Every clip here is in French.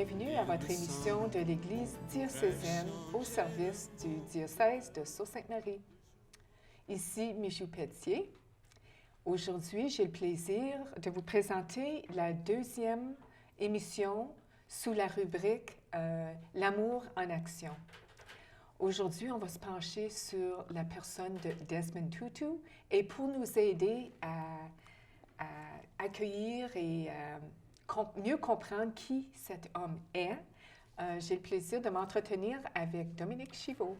bienvenue à votre émission de l'Église diocésaine au service du diocèse de Sault-Sainte-Marie. Ici Michou Pelletier. Aujourd'hui, j'ai le plaisir de vous présenter la deuxième émission sous la rubrique L'amour en action. Aujourd'hui, on va se pencher sur la personne de Desmond Tutu et pour nous aider à accueillir et mieux comprendre qui cet homme est, j'ai le plaisir de m'entretenir avec Dominique Chivot.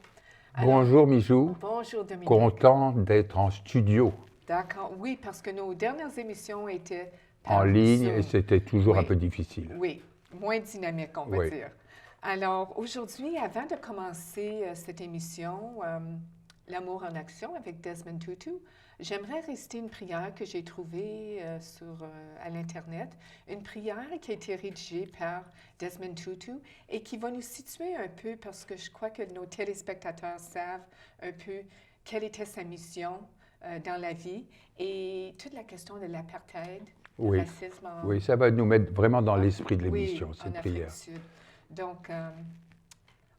Alors, bonjour Michou. Bonjour Dominique. Content d'être en studio. D'accord, oui, parce que nos dernières émissions étaient En ligne et c'était toujours un peu difficile. Oui, moins dynamique, on va dire. Alors, aujourd'hui, avant de commencer cette émission, L'amour en action avec Desmond Tutu, j'aimerais réciter une prière que j'ai trouvée à l'Internet, une prière qui a été rédigée par Desmond Tutu et qui va nous situer un peu, parce que je crois que nos téléspectateurs savent un peu quelle était sa mission dans la vie et toute la question de l'apartheid, le racisme. Oui, ça va nous mettre vraiment dans l'esprit de l'émission, cette prière. Donc,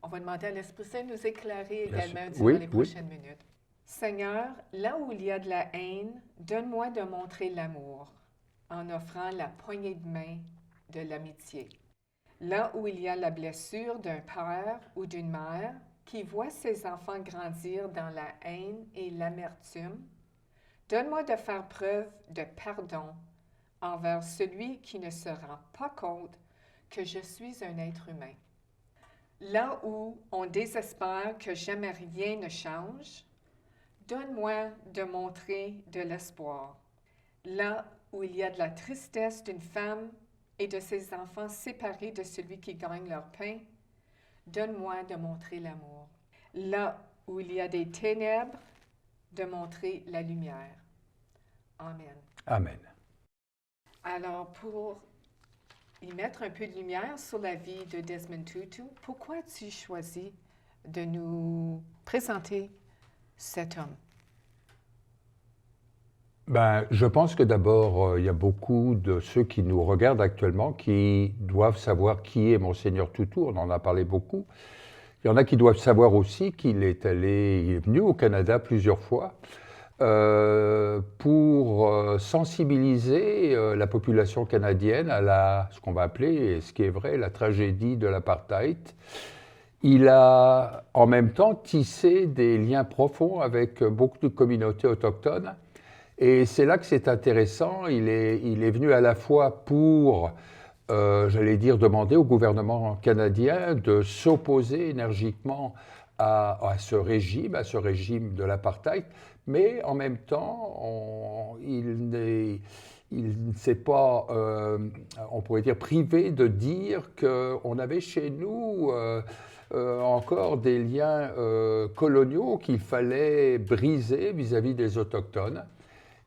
on va demander à l'Esprit Saint de nous éclairer également durant les prochaines minutes. Seigneur, là où il y a de la haine, donne-moi de montrer l'amour en offrant la poignée de main de l'amitié. Là où il y a la blessure d'un père ou d'une mère qui voit ses enfants grandir dans la haine et l'amertume, donne-moi de faire preuve de pardon envers celui qui ne se rend pas compte que je suis un être humain. Là où on désespère que jamais rien ne change, donne-moi de montrer de l'espoir. Là où il y a de la tristesse d'une femme et de ses enfants séparés de celui qui gagne leur pain, donne-moi de montrer l'amour. Là où il y a des ténèbres, de montrer la lumière. Amen. Amen. Alors, pour y mettre un peu de lumière sur la vie de Desmond Tutu, pourquoi as-tu choisi de nous présenter cet homme? Je pense que d'abord, il y a beaucoup de ceux qui nous regardent actuellement qui doivent savoir qui est Monseigneur Tutu, on en a parlé beaucoup. Il y en a qui doivent savoir aussi qu'il est venu au Canada plusieurs fois pour sensibiliser la population canadienne à ce qu'on va appeler, et ce qui est vrai, la tragédie de l'apartheid. Il a en même temps tissé des liens profonds avec beaucoup de communautés autochtones. Et c'est là que c'est intéressant. Il est venu à la fois pour, j'allais dire, demander au gouvernement canadien de s'opposer énergiquement à ce régime de l'apartheid, mais en même temps, il ne s'est pas, on pourrait dire, privé de dire qu'on avait chez nous encore des liens coloniaux qu'il fallait briser vis-à-vis des Autochtones.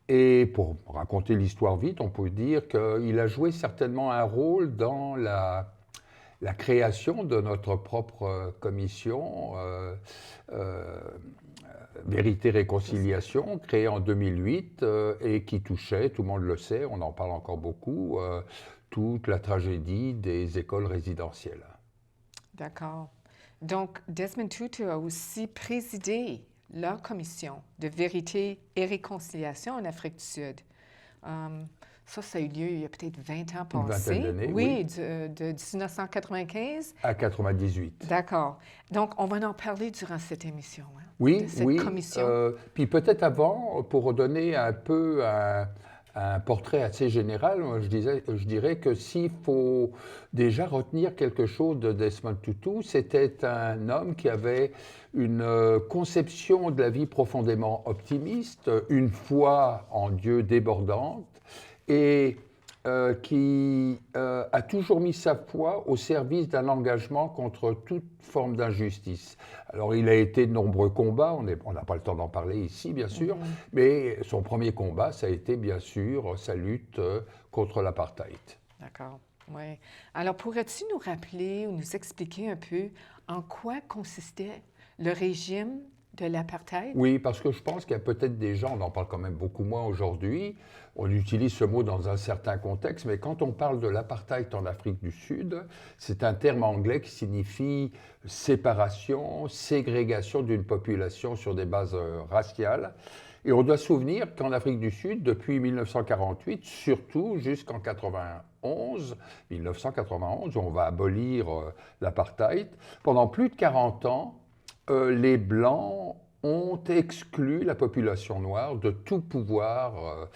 Et pour raconter l'histoire vite, on peut dire qu'il a joué certainement un rôle dans la création de notre propre commission Vérité-Réconciliation, créée en 2008 et qui touchait, tout le monde le sait, on en parle encore beaucoup, toute la tragédie des écoles résidentielles. D'accord. Donc, Desmond Tutu a aussi présidé leur commission de vérité et réconciliation en Afrique du Sud. Ça a eu lieu il y a peut-être 20 ans passés. Une vingtaine d'années, oui. De 1995 à 98. D'accord. Donc, on va en parler durant cette émission. Hein, oui, de cette commission. Puis peut-être avant, pour donner un peu un portrait assez général, je dirais que s'il faut déjà retenir quelque chose de Desmond Tutu, c'était un homme qui avait une conception de la vie profondément optimiste, une foi en Dieu débordante et qui a toujours mis sa foi au service d'un engagement contre toute forme d'injustice. Alors il a été de nombreux combats, on n'a pas le temps d'en parler ici bien sûr, mais son premier combat, ça a été bien sûr sa lutte contre l'apartheid. D'accord, oui. Alors pourrais-tu nous rappeler ou nous expliquer un peu en quoi consistait le régime de l'apartheid? Oui, parce que je pense qu'il y a peut-être des gens, on en parle quand même beaucoup moins aujourd'hui, on utilise ce mot dans un certain contexte, mais quand on parle de l'apartheid en Afrique du Sud, c'est un terme anglais qui signifie séparation, ségrégation d'une population sur des bases raciales. Et on doit se souvenir qu'en Afrique du Sud, depuis 1948, surtout jusqu'en 1991, on va abolir l'apartheid, pendant plus de 40 ans, les Blancs ont exclu la population noire de tout pouvoir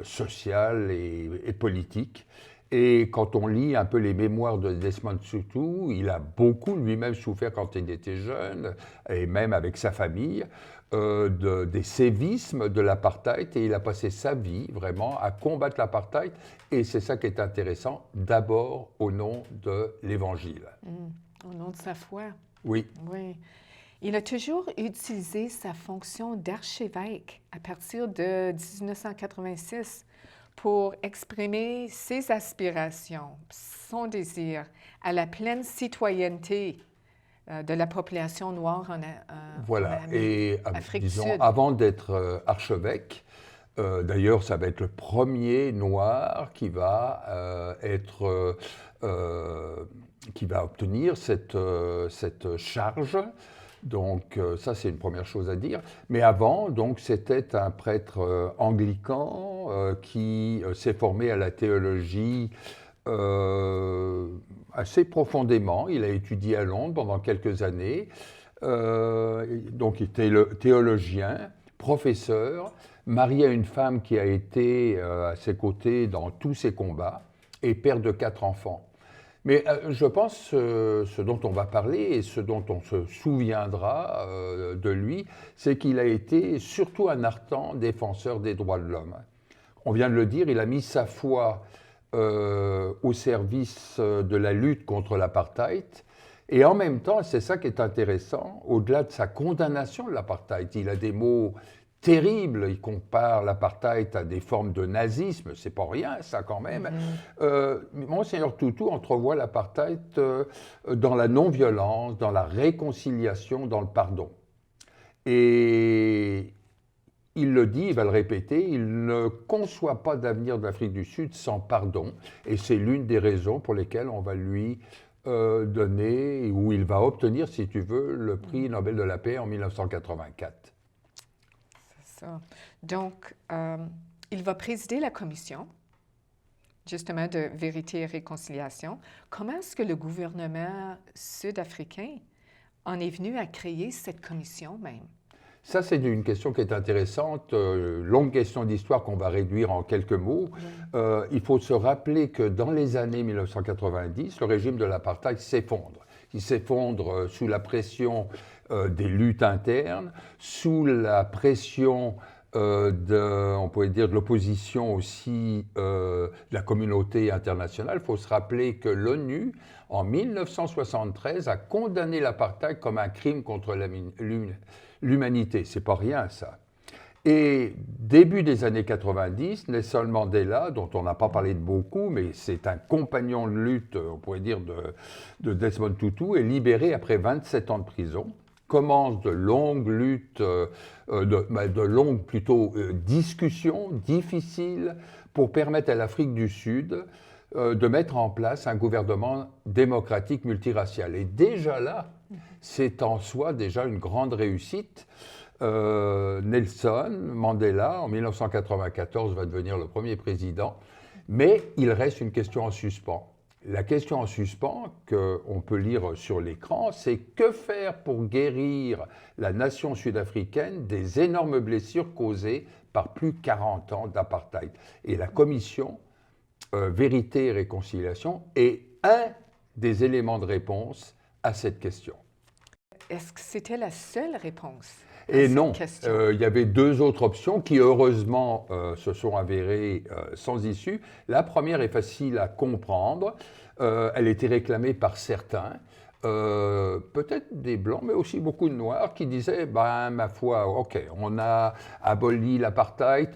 social et politique. Et quand on lit un peu les mémoires de Desmond Tutu, il a beaucoup lui-même souffert quand il était jeune, et même avec sa famille, des sévices de l'apartheid, et il a passé sa vie vraiment à combattre l'apartheid, et c'est ça qui est intéressant, d'abord au nom de l'Évangile. Au nom de sa foi. Oui. Oui. Il a toujours utilisé sa fonction d'archevêque à partir de 1986 pour exprimer ses aspirations, son désir à la pleine citoyenneté de la population noire en Afrique du Sud. Avant d'être archevêque, d'ailleurs, ça va être le premier noir qui va qui va obtenir cette charge. Donc ça, c'est une première chose à dire. Mais avant, donc, c'était un prêtre anglican qui s'est formé à la théologie assez profondément. Il a étudié à Londres pendant quelques années. Donc il était théologien, professeur, marié à une femme qui a été à ses côtés dans tous ses combats et père de 4 enfants. Mais je pense ce dont on va parler et ce dont on se souviendra de lui, c'est qu'il a été surtout un ardent défenseur des droits de l'homme. On vient de le dire, il a mis sa foi au service de la lutte contre l'apartheid. Et en même temps, c'est ça qui est intéressant, au-delà de sa condamnation de l'apartheid, il a des mots terrible, il compare l'apartheid à des formes de nazisme, c'est pas rien ça quand même. Monseigneur Tutu entrevoit l'apartheid dans la non-violence, dans la réconciliation, dans le pardon. Et il le dit, il va le répéter, il ne conçoit pas d'avenir de l'Afrique du Sud sans pardon, et c'est l'une des raisons pour lesquelles on va lui donner, ou il va obtenir, si tu veux, le prix Nobel de la paix en 1984. Donc, il va présider la commission, justement, de vérité et réconciliation. Comment est-ce que le gouvernement sud-africain en est venu à créer cette commission même? Ça, c'est une question qui est intéressante, longue question d'histoire qu'on va réduire en quelques mots. Il faut se rappeler que dans les années 1990, le régime de l'apartheid s'effondre. Il s'effondre sous la pression des luttes internes, sous la pression on pourrait dire de l'opposition aussi de la communauté internationale. Il faut se rappeler que l'ONU, en 1973, a condamné l'apartheid comme un crime contre l'humanité. C'est pas rien, ça. Et début des années 90, Nelson Mandela, dont on n'a pas parlé de beaucoup, mais c'est un compagnon de lutte, on pourrait dire, de Desmond Tutu, est libéré après 27 ans de prison. Commence de longues luttes, de longues plutôt discussions difficiles pour permettre à l'Afrique du Sud de mettre en place un gouvernement démocratique multiracial. Et déjà là, c'est en soi déjà une grande réussite. Nelson Mandela, en 1994, va devenir le premier président, mais il reste une question en suspens. La question en suspens, qu'on peut lire sur l'écran, c'est que faire pour guérir la nation sud-africaine des énormes blessures causées par plus de 40 ans d'apartheid. Et la commission Vérité et Réconciliation est un des éléments de réponse à cette question. Est-ce que c'était la seule réponse? Et non, il y avait 2 autres options qui, heureusement, se sont avérées sans issue. La première est facile à comprendre. Elle était réclamée par certains, peut-être des Blancs, mais aussi beaucoup de Noirs, qui disaient, ma foi, OK, on a aboli l'apartheid,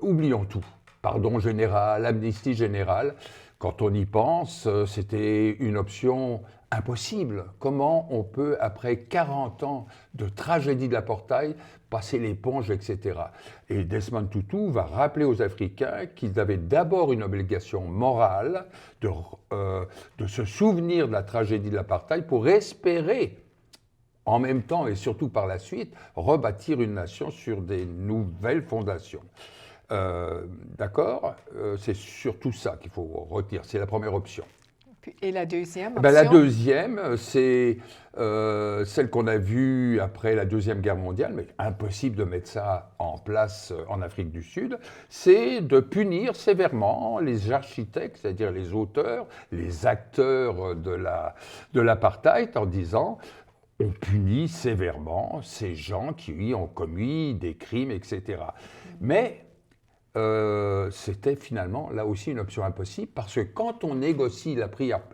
oublions tout. Pardon général, amnistie générale. Quand on y pense, c'était une option impossible. Comment on peut, après 40 ans de tragédie de l'apartheid, passer l'éponge, etc. Et Desmond Tutu va rappeler aux Africains qu'ils avaient d'abord une obligation morale de se souvenir de la tragédie de l'apartheid pour espérer, en même temps et surtout par la suite, rebâtir une nation sur des nouvelles fondations. D'accord ? C'est surtout ça qu'il faut retenir, c'est la première option. Et la deuxième option? La deuxième, c'est celle qu'on a vue après la Deuxième Guerre mondiale, mais impossible de mettre ça en place en Afrique du Sud, c'est de punir sévèrement les architectes, c'est-à-dire les auteurs, les acteurs de l'apartheid, en disant on punit sévèrement ces gens qui ont commis des crimes, etc. Mais c'était finalement là aussi une option impossible parce que quand on négocie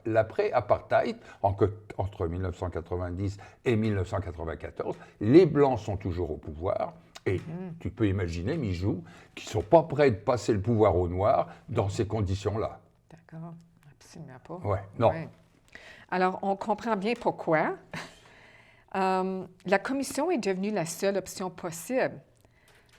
l'après-apartheid entre 1990 et 1994, les Blancs sont toujours au pouvoir et tu peux imaginer, Mijou, qu'ils ne sont pas prêts de passer le pouvoir aux Noirs dans ces conditions-là. D'accord, absolument pas. Ouais, non. Ouais. Alors, on comprend bien pourquoi. La commission est devenue la seule option possible.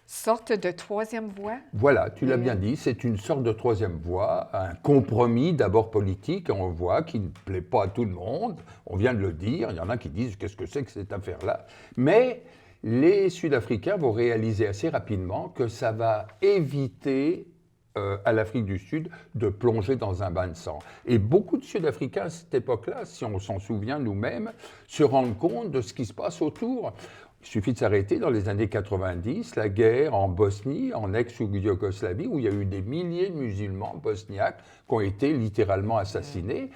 Sorte de troisième voie? Voilà, tu l'as bien dit, c'est une sorte de troisième voie, un compromis d'abord politique, on voit, qui ne plaît pas à tout le monde, on vient de le dire, il y en a qui disent qu'est-ce que c'est que cette affaire-là, mais les Sud-Africains vont réaliser assez rapidement que ça va éviter à l'Afrique du Sud de plonger dans un bain de sang. Et beaucoup de Sud-Africains à cette époque-là, si on s'en souvient nous-mêmes, se rendent compte de ce qui se passe autour. Il suffit de s'arrêter dans les années 90, la guerre en Bosnie, en ex-Yougoslavie, où il y a eu des milliers de musulmans bosniaques qui ont été littéralement assassinés.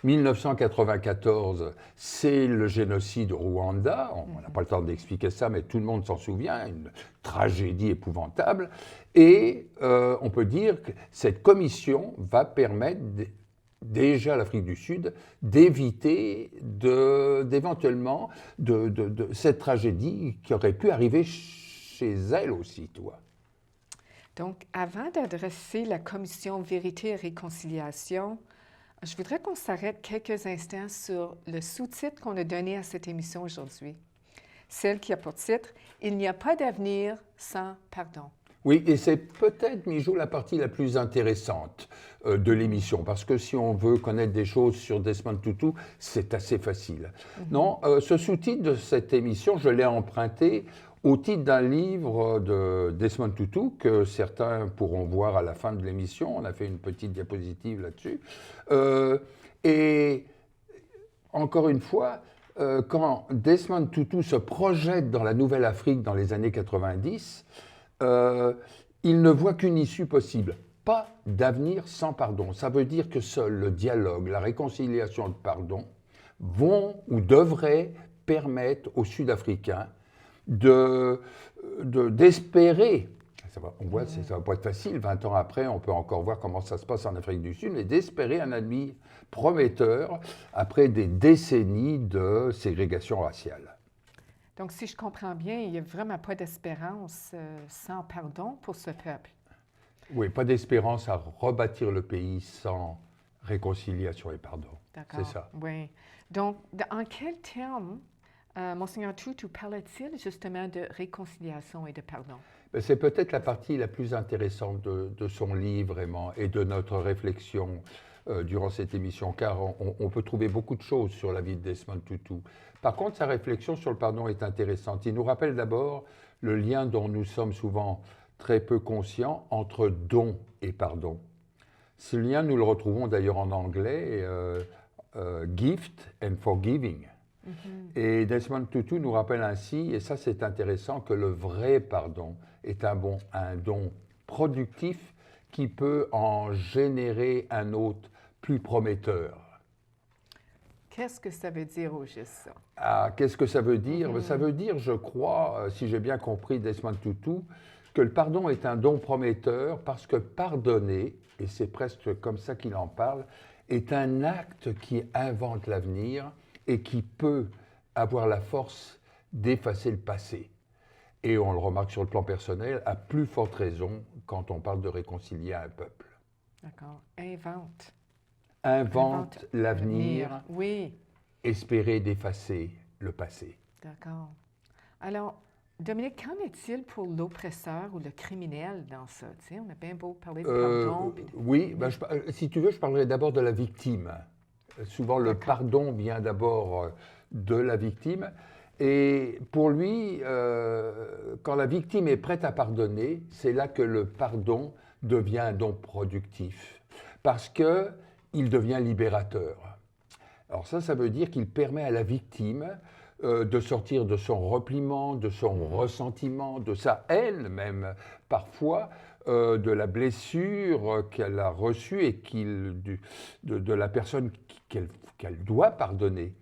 1994, c'est le génocide au Rwanda. On n'a pas le temps d'expliquer ça, mais tout le monde s'en souvient, une tragédie épouvantable. Et on peut dire que cette commission va permettre déjà à l'Afrique du Sud d'éviter d'éventuellement de cette tragédie qui aurait pu arriver chez elle aussi, toi. Donc, avant d'adresser la commission Vérité et Réconciliation, je voudrais qu'on s'arrête quelques instants sur le sous-titre qu'on a donné à cette émission aujourd'hui. Celle qui a pour titre « Il n'y a pas d'avenir sans pardon ». Oui, et c'est peut-être, Mijou, la partie la plus intéressante de l'émission, parce que si on veut connaître des choses sur Desmond Tutu, c'est assez facile. Non, ce sous-titre de cette émission, je l'ai emprunté au titre d'un livre de Desmond Tutu que certains pourront voir à la fin de l'émission. On a fait une petite diapositive là-dessus. Et encore une fois, quand Desmond Tutu se projette dans la Nouvelle-Afrique dans les années 90, il ne voit qu'une issue possible, pas d'avenir sans pardon. Ça veut dire que seul le dialogue, la réconciliation et le pardon vont ou devraient permettre aux Sud-Africains d'espérer, on voit que ça ne va pas être facile, 20 ans après, on peut encore voir comment ça se passe en Afrique du Sud, mais d'espérer un avenir prometteur après des décennies de ségrégation raciale. Donc, si je comprends bien, il n'y a vraiment pas d'espérance sans pardon pour ce peuple. Oui, pas d'espérance à rebâtir le pays sans réconciliation et pardon. D'accord. C'est ça. Oui. Donc, en quels termes, Monseigneur Tutu parlait-il justement de réconciliation et de pardon? C'est peut-être la partie la plus intéressante de son livre, vraiment, et de notre réflexion durant cette émission, car on peut trouver beaucoup de choses sur la vie de Desmond Tutu. Par contre, sa réflexion sur le pardon est intéressante. Il nous rappelle d'abord le lien dont nous sommes souvent très peu conscients entre don et pardon. Ce lien, nous le retrouvons d'ailleurs en anglais, gift and forgiving. Mm-hmm. Et Desmond Tutu nous rappelle ainsi, et ça c'est intéressant, que le vrai pardon est un don productif qui peut en générer un autre plus prometteur. Qu'est-ce que ça veut dire au juste, ça? Ah, qu'est-ce que ça veut dire? Mm-hmm. Ça veut dire, je crois, si j'ai bien compris Desmond Tutu, que le pardon est un don prometteur parce que pardonner, et c'est presque comme ça qu'il en parle, est un acte qui invente l'avenir et qui peut avoir la force d'effacer le passé. Et on le remarque sur le plan personnel, à plus forte raison quand on parle de réconcilier un peuple. D'accord. Invente Invente l'avenir. Oui. espérer d'effacer le passé. D'accord. Alors, Dominique, qu'en est-il pour l'oppresseur ou le criminel dans ça? Tu sais, on a bien beau parler de pardon. Oui, ben, si tu veux, je parlerai d'abord de la victime. Souvent, le pardon vient d'abord de la victime. Et pour lui, quand la victime est prête à pardonner, c'est là que le pardon devient un don productif. Parce qu'il devient libérateur. Alors ça veut dire qu'il permet à la victime de sortir de son repliement, de son ressentiment, de sa haine même, parfois, de la blessure qu'elle a reçue et de la personne qu'elle doit pardonner.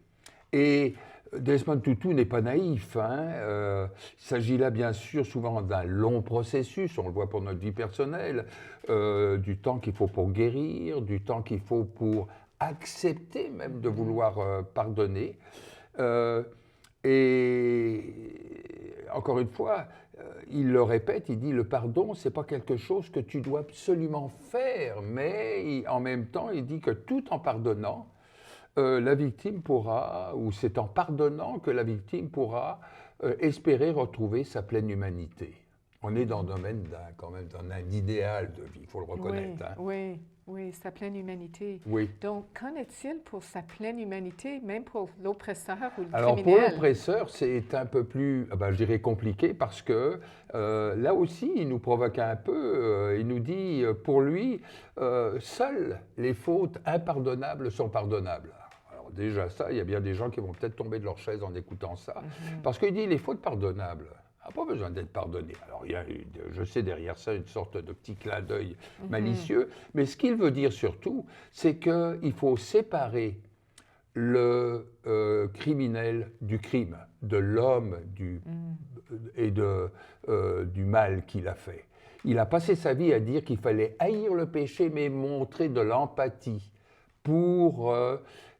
Et Desmond Tutu n'est pas naïf. Il s'agit là, bien sûr, souvent d'un long processus, on le voit pour notre vie personnelle, du temps qu'il faut pour guérir, du temps qu'il faut pour accepter même de vouloir pardonner. Et encore une fois, il le répète, il dit le pardon, c'est pas quelque chose que tu dois absolument faire, mais en même temps, il dit que tout en pardonnant, la victime pourra, ou c'est en pardonnant que la victime pourra espérer retrouver sa pleine humanité. On est dans le domaine quand même d'un idéal de vie, il faut le reconnaître. Oui, sa pleine humanité. Oui. Donc, qu'en est-il pour sa pleine humanité, même pour l'oppresseur ou le criminel? Alors, pour l'oppresseur, c'est un peu plus, je dirais, compliqué parce que là aussi, il nous provoque un peu. Il nous dit, pour lui, seules les fautes impardonnables sont pardonnables. Alors déjà, ça, il y a bien des gens qui vont peut-être tomber de leur chaise en écoutant ça. Parce qu'il dit, les fautes pardonnables n'a pas besoin d'être pardonné. Alors, il y a, je sais, derrière ça, une sorte de petit clin d'œil malicieux, mais ce qu'il veut dire surtout, c'est qu'il faut séparer le criminel du crime, de l'homme et du mal qu'il a fait. Il a passé sa vie à dire qu'il fallait haïr le péché, mais montrer de l'empathie pour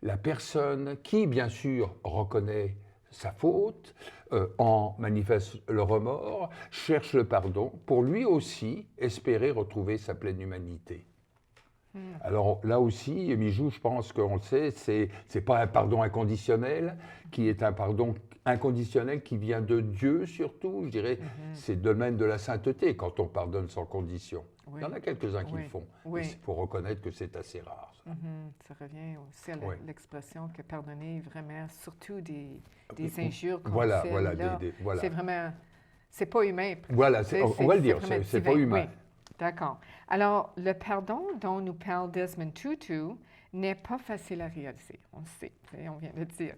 la personne qui, bien sûr, reconnaît sa faute, en manifeste le remords, cherche le pardon, pour lui aussi espérer retrouver sa pleine humanité. Alors là aussi, Mijou, je pense qu'on le sait, c'est pas un pardon inconditionnel, qui est un pardon inconditionnel qui vient de Dieu surtout, je dirais, c'est le domaine de la sainteté quand on pardonne sans condition. Oui. Il y en a quelques-uns qui le font, mais il faut reconnaître que c'est assez rare. Ça, ça revient aussi à l'expression que pardonner vraiment, surtout des injures qu'on fait. Voilà. C'est vraiment, c'est pas humain. Voilà, on va le dire, c'est pas humain. Oui. D'accord. Alors, le pardon dont nous parle Desmond Tutu n'est pas facile à réaliser, on le sait, on vient de le dire.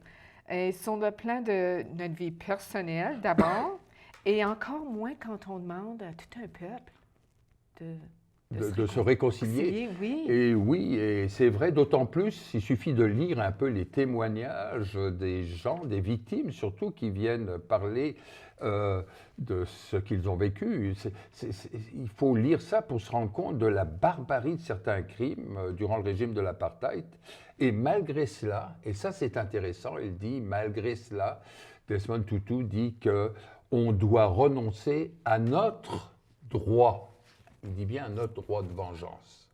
Et sur le plan de notre vie personnelle, d'abord, et encore moins quand on demande à tout un peuple de se réconcilier. Oui. Et oui, et c'est vrai, d'autant plus, il suffit de lire un peu les témoignages des gens, des victimes surtout, qui viennent parler de ce qu'ils ont vécu. Il faut lire ça pour se rendre compte de la barbarie de certains crimes durant le régime de l'apartheid. Et malgré cela, et ça c'est intéressant, il dit, malgré cela, Desmond Tutu dit qu'on doit renoncer à notre droit. Il dit bien notre droit de vengeance.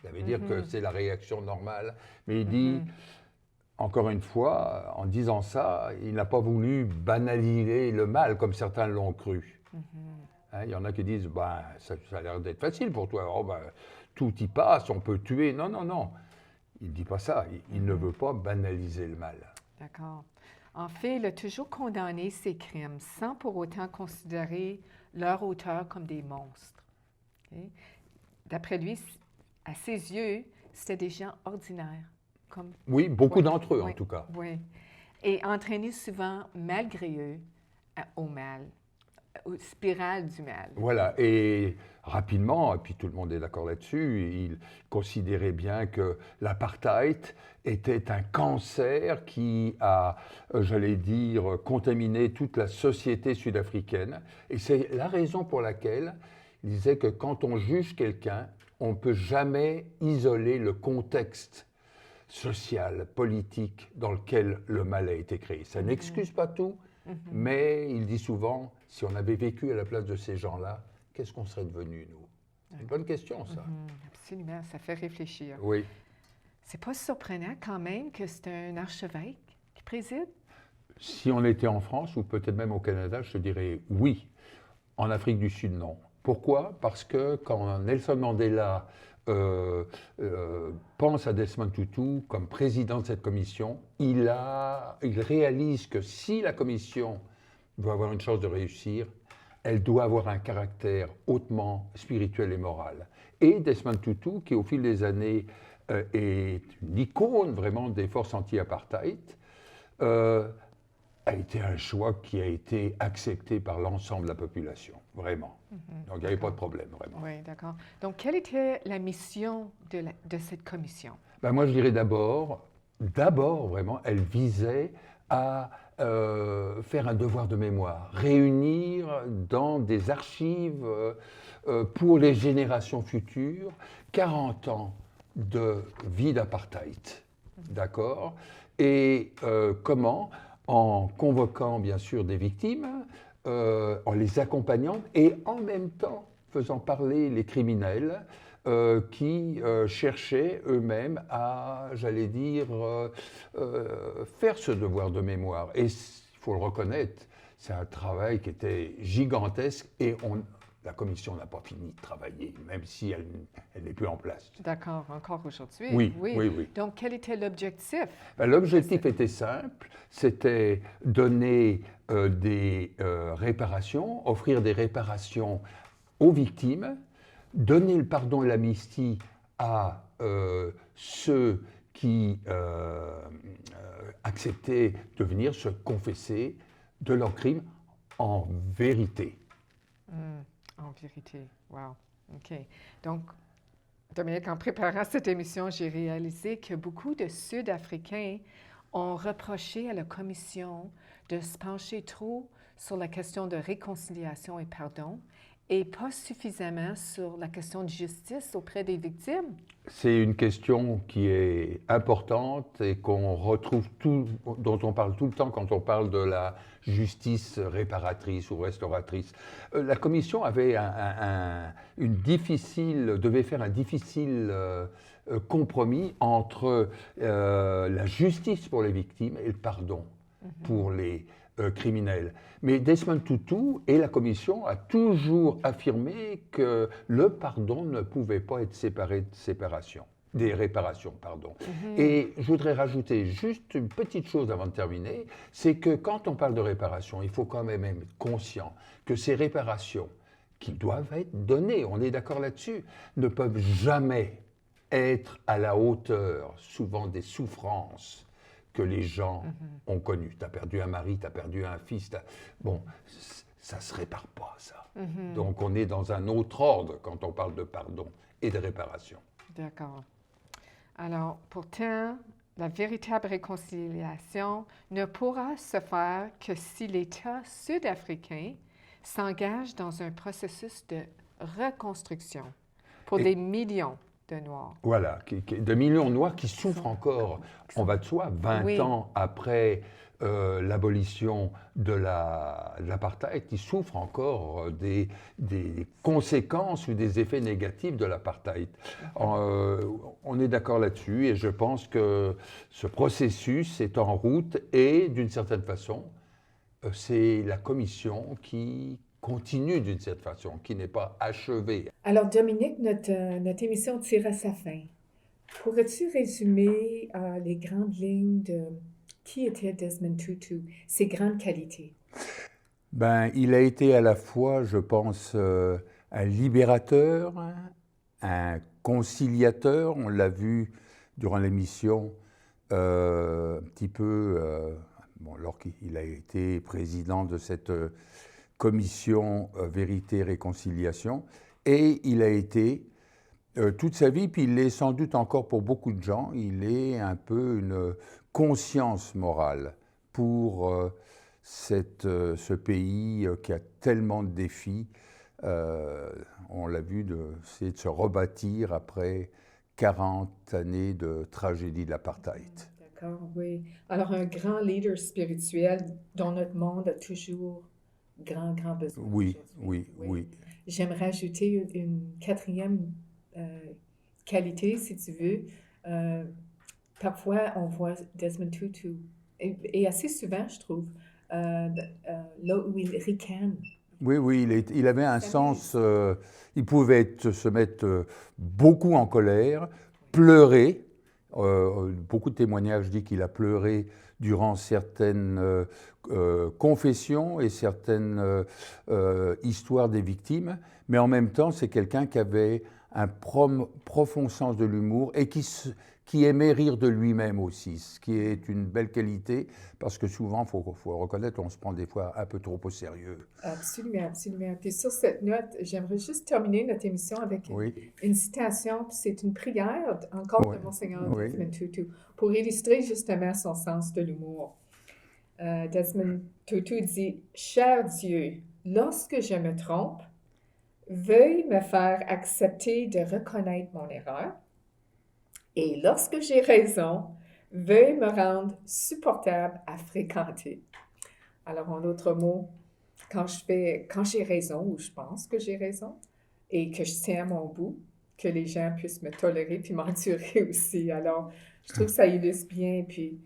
Ça veut dire que c'est la réaction normale. Mais il dit, encore une fois, en disant ça, il n'a pas voulu banaliser le mal comme certains l'ont cru. Il y en a qui disent, ça a l'air d'être facile pour toi, tout y passe, on peut tuer. Non. Il ne dit pas ça. Il ne veut pas banaliser le mal. D'accord. En fait, il a toujours condamné ces crimes sans pour autant considérer leurs auteurs comme des monstres. Okay. D'après lui, à ses yeux, c'était des gens ordinaires. Oui, beaucoup d'entre eux en tout cas. Oui. Et entraînés souvent, malgré eux, au mal, aux spirales du mal. Voilà, et rapidement, et puis tout le monde est d'accord là-dessus, il considérait bien que l'apartheid était un cancer qui a, j'allais dire, contaminé toute la société sud-africaine. Et c'est la raison pour laquelle il disait que quand on juge quelqu'un, on ne peut jamais isoler le contexte social, politique dans lequel le mal a été créé. Ça n'excuse pas tout, mais il dit souvent, si on avait vécu à la place de ces gens-là, qu'est-ce qu'on serait devenus, nous? C'est une bonne question, ça. Absolument, ça fait réfléchir. Oui. C'est pas surprenant quand même que c'est un archevêque qui préside? Si on était en France ou peut-être même au Canada, je te dirais oui. En Afrique du Sud, non. Pourquoi? Parce que quand Nelson Mandela pense à Desmond Tutu comme président de cette commission, il réalise que si la commission veut avoir une chance de réussir, elle doit avoir un caractère hautement spirituel et moral. Et Desmond Tutu, qui au fil des années est une icône vraiment des forces anti-apartheid, a été un choix qui a été accepté par l'ensemble de la population, vraiment. Donc il n'y avait pas de problème, vraiment. Oui, d'accord. Donc, quelle était la mission de cette commission? Ben, moi, je dirais d'abord, vraiment, elle visait à faire un devoir de mémoire, réunir dans des archives pour les générations futures 40 ans de vie d'apartheid, d'accord? Et comment? En convoquant bien sûr des victimes, en les accompagnant et en même temps faisant parler les criminels qui cherchaient eux-mêmes à, j'allais dire, faire ce devoir de mémoire. Et il faut le reconnaître, c'est un travail qui était gigantesque et la commission n'a pas fini de travailler, même si elle n'est plus en place. D'accord, encore aujourd'hui. Oui, oui, oui. Donc, quel était l'objectif? Ben, l'objectif était simple, c'était donner des réparations, offrir des réparations aux victimes, donner le pardon et l'amnistie à ceux qui acceptaient de venir se confesser de leurs crimes en vérité. En vérité, wow. OK. Donc, Dominique, en préparant cette émission, j'ai réalisé que beaucoup de Sud-Africains ont reproché à la Commission de se pencher trop sur la question de réconciliation et pardon et pas suffisamment sur la question de justice auprès des victimes. C'est une question qui est importante et qu'on retrouve dont on parle tout le temps quand on parle de la justice réparatrice ou restauratrice. La Commission avait devait faire un difficile compromis entre la justice pour les victimes et le pardon pour les criminels. Mais Desmond Tutu et la Commission a toujours affirmé que le pardon ne pouvait pas être séparé des réparations, pardon. Et je voudrais rajouter juste une petite chose avant de terminer, c'est que quand on parle de réparation, il faut quand même être conscient que ces réparations qui doivent être données, on est d'accord là-dessus, ne peuvent jamais être à la hauteur, souvent des souffrances que les gens ont connues. Tu as perdu un mari, tu as perdu un fils, bon, ça ne se répare pas, ça. Donc on est dans un autre ordre quand on parle de pardon et de réparation. D'accord. Alors, pourtant, la véritable réconciliation ne pourra se faire que si l'État sud-africain s'engage dans un processus de reconstruction pour des millions de Noirs. Voilà, de millions de Noirs qui souffrent encore, on va de soi, 20 ans après l'abolition de l'apartheid, qui souffrent encore des conséquences ou des effets négatifs de l'apartheid. On est d'accord là-dessus et je pense que ce processus est en route et d'une certaine façon, c'est la Commission qui continue d'une certaine façon, qui n'est pas achevée. Alors Dominique, notre émission tire à sa fin. Pourrais-tu résumer les grandes lignes de qui était Desmond Tutu, ses grandes qualités? Ben, il a été à la fois, je pense, un libérateur, un conciliateur. On l'a vu durant l'émission un petit peu, lorsqu'il a été président de cette commission Vérité et Réconciliation. Et il a été toute sa vie, puis il l'est sans doute encore pour beaucoup de gens, il est un peu une conscience morale pour ce pays qui a tellement de défis. On l'a vu, c'est de se rebâtir après 40 années de tragédie de l'apartheid. D'accord, oui. Alors un grand leader spirituel dont notre monde a toujours grand besoin. Oui. J'aimerais ajouter une quatrième qualité, si tu veux. Parfois, on voit Desmond Tutu et assez souvent, je trouve, là où il ricane. Oui, il avait un sens, il pouvait se mettre beaucoup en colère, pleurer. Beaucoup de témoignages disent qu'il a pleuré durant certaines confessions et certaines histoires des victimes, mais en même temps, c'est quelqu'un qui avait un profond sens de l'humour et qui aimait rire de lui-même aussi, ce qui est une belle qualité, parce que souvent, il faut reconnaître, on se prend des fois un peu trop au sérieux. Absolument, absolument. Puis sur cette note, j'aimerais juste terminer notre émission avec une citation, puis c'est une prière, encore de Monseigneur Desmond Tutu, pour illustrer justement son sens de l'humour. Desmond Tutu dit « Cher Dieu, lorsque je me trompe, veuille me faire accepter de reconnaître mon erreur. Et lorsque j'ai raison, veuille me rendre supportable à fréquenter. » Alors, en d'autres mots, quand j'ai raison, ou je pense que j'ai raison, et que je tiens à mon bout, que les gens puissent me tolérer puis m'endurer aussi. Alors, je trouve que ça illustre bien, puis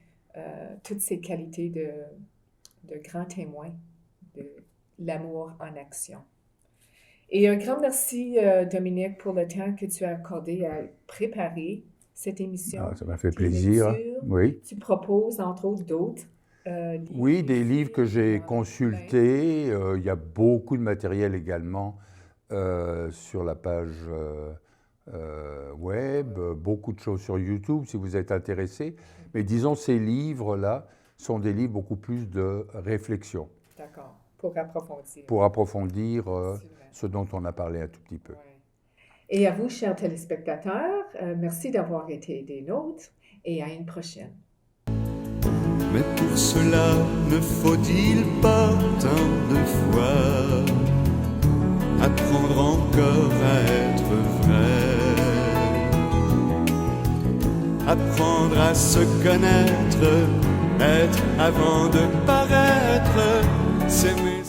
toutes ces qualités de grand témoin de l'amour en action. Et un grand merci, Dominique, pour le temps que tu as accordé à préparer cette émission. Ça m'a fait plaisir. Oui. Tu proposes, entre autres, d'autres livres. Oui, des livres que j'ai consultés. Il y a beaucoup de matériel également sur la page web, beaucoup de choses sur YouTube si vous êtes intéressé. Mais disons, ces livres-là sont des livres beaucoup plus de réflexion. D'accord, pour approfondir. Pour approfondir ce dont on a parlé un tout petit peu. Ouais. Et à vous, chers téléspectateurs, merci d'avoir été des nôtres et à une prochaine. Mais pour cela, ne faut-il pas tant de fois apprendre encore à être vrai, apprendre à se connaître, être avant de paraître, s'aimer.